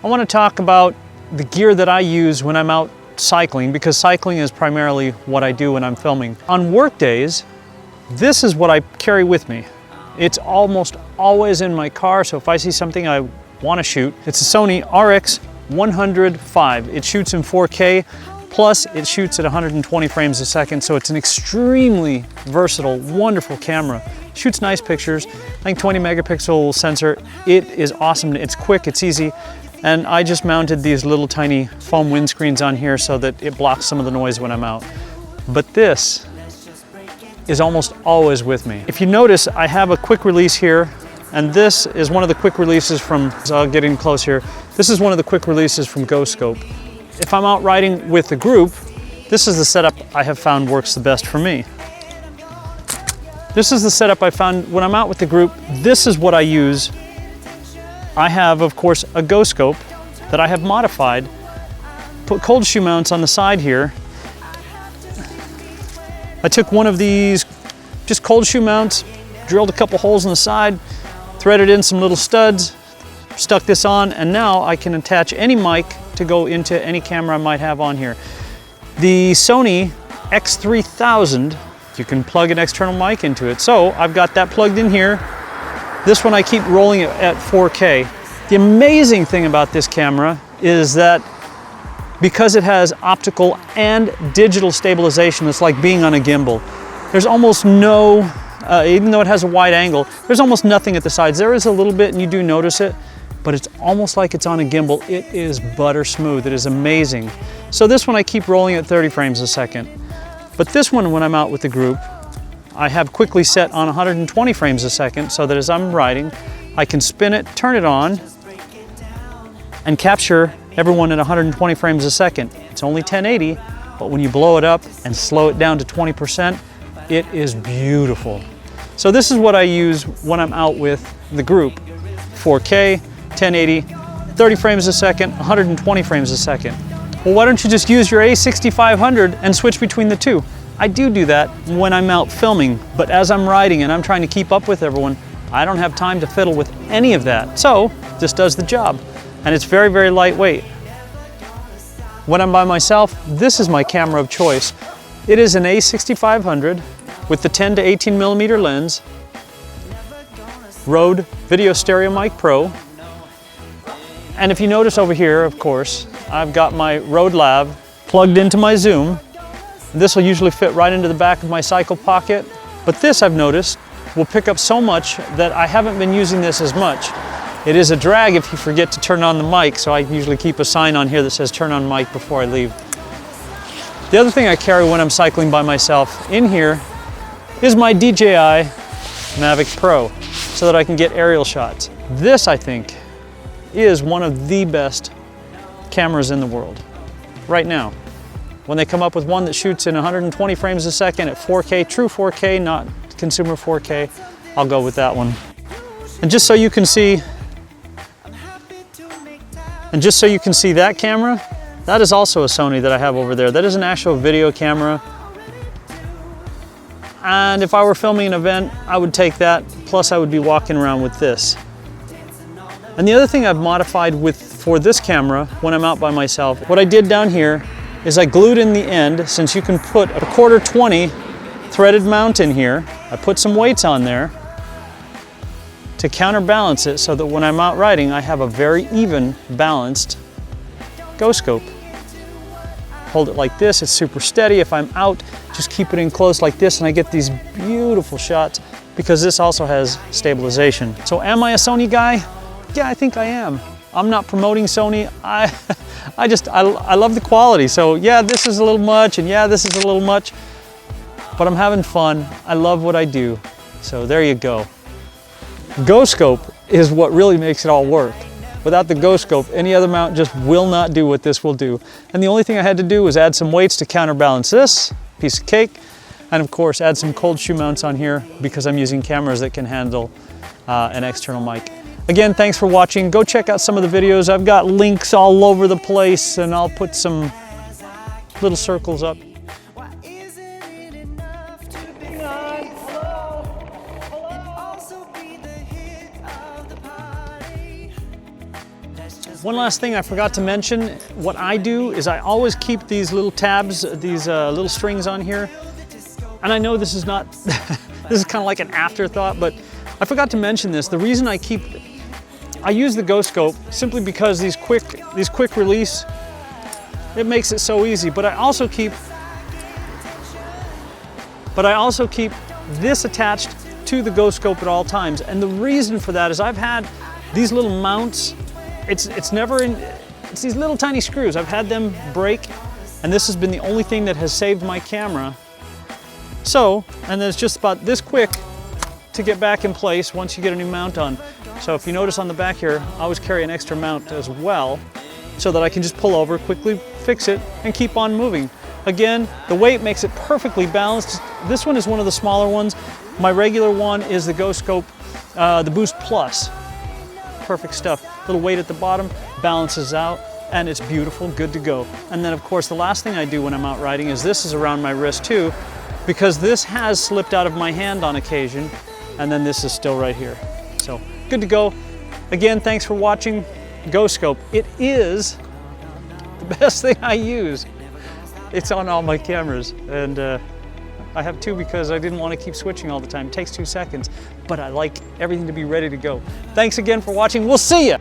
I want to talk about the gear that I use when I'm out cycling, because cycling is primarily what I do when I'm filming. On work days, this is what I carry with me. It's almost always in my car, so if I see something I want to shoot, it's a Sony RX100 V. It shoots in 4K, plus it shoots at 120 frames a second, so it's an extremely versatile, wonderful camera. Shoots nice pictures. I think 20 megapixel sensor. It is awesome. It's quick, it's easy. And I just mounted these little tiny foam windscreens on here so that it blocks some of the noise when I'm out. But this is almost always with me. If you notice, I have a quick release here, and this is one of the quick releases from, so I'll get in close here. This is one of the quick releases from GoScope. If I'm out riding with a group, this is the setup I have found works the best for me. This is the setup I found when I'm out with the group. This is what I use. I have, of course, a GoScope that I have modified. Put cold shoe mounts on the side here. I took one of these just cold shoe mounts, drilled a couple holes in the side, threaded in some little studs, stuck this on, and now I can attach any mic to go into any camera I might have on here. The Sony X3000, you can plug an external mic into it. So I've got that plugged in here. This one I keep rolling it at 4K. The amazing thing about this camera is that because it has optical and digital stabilization, it's like being on a gimbal. There's almost no, even though it has a wide angle, there's almost nothing at the sides. There is a little bit and you do notice it, but it's almost like it's on a gimbal. It is butter smooth, it is amazing. So this one I keep rolling at 30 frames a second. But this one, when I'm out with the group, I have quickly set on 120 frames a second so that as I'm riding, I can spin it, turn it on, and capture everyone at 120 frames a second. It's only 1080, but when you blow it up and slow it down to 20%, it is beautiful. So this is what I use when I'm out with the group. 4K, 1080, 30 frames a second, 120 frames a second. Well, why don't you just use your A6500 and switch between the two? I do that when I'm out filming, but as I'm riding and I'm trying to keep up with everyone, I don't have time to fiddle with any of that. So this does the job. And it's very, very lightweight. When I'm by myself, this is my camera of choice. It is an A6500 with the 10 to 18 millimeter lens, Rode VideoMic Pro. And if you notice over here, of course, I've got my Rode Lav plugged into my zoom. This will usually fit right into the back of my cycle pocket, but this I've noticed will pick up so much that I haven't been using this as much. It is a drag if you forget to turn on the mic, so I usually keep a sign on here that says turn on mic before I leave. The other thing I carry when I'm cycling by myself in here is my DJI Mavic Pro, so that I can get aerial shots. This, I think, is one of the best cameras in the world right now. When they come up with one that shoots in 120 frames a second at 4K, true 4K, not consumer 4K, I'll go with that one. And just so you can see that camera, that is also a Sony that I have over there. That is an actual video camera. And if I were filming an event, I would take that, plus I would be walking around with this. And the other thing I've modified for this camera when I'm out by myself, what I did down here is I glued in the end, since you can put a 1/4-20 threaded mount in here, I put some weights on there to counterbalance it so that when I'm out riding, I have a very even, balanced GoScope. Hold it like this, it's super steady. If I'm out, just keep it in close like this and I get these beautiful shots because this also has stabilization. So am I a Sony guy? Yeah, I think I am. I'm not promoting Sony. I love the quality. So yeah, this is a little much and yeah, this is a little much, but I'm having fun. I love what I do. So there you go. GoScope is what really makes it all work. Without the GoScope, any other mount just will not do what this will do. And the only thing I had to do was add some weights to counterbalance this, piece of cake, and of course add some cold shoe mounts on here because I'm using cameras that can handle an external mic. Again, thanks for watching. Go check out some of the videos. I've got links all over the place and I'll put some little circles up. Let's just One last thing I forgot to mention, what I do is I always keep these little tabs, these little strings on here. And I know this is not, this is kind of like an afterthought, but I forgot to mention this. The reason I use the GoScope simply because these quick release, it makes it so easy. But I also keep this attached to the GoScope at all times. And the reason for that is I've had these little mounts, it's these little tiny screws. I've had them break, and this has been the only thing that has saved my camera. So, and then it's just about this quick to get back in place once you get a new mount on. So if you notice on the back here, I always carry an extra mount as well so that I can just pull over, quickly fix it, and keep on moving. Again, the weight makes it perfectly balanced. This one is one of the smaller ones. My regular one is the GoScope, the Boost Plus. Perfect stuff. Little weight at the bottom, balances out, and it's beautiful, good to go. And then of course the last thing I do when I'm out riding is this is around my wrist too, because this has slipped out of my hand on occasion, and then this is still right here. So good to go. Again, thanks for watching GoScope. It is the best thing I use. It's on all my cameras, and I have two because I didn't want to keep switching all the time. It takes 2 seconds, but I like everything to be ready to go. Thanks again for watching. We'll see ya.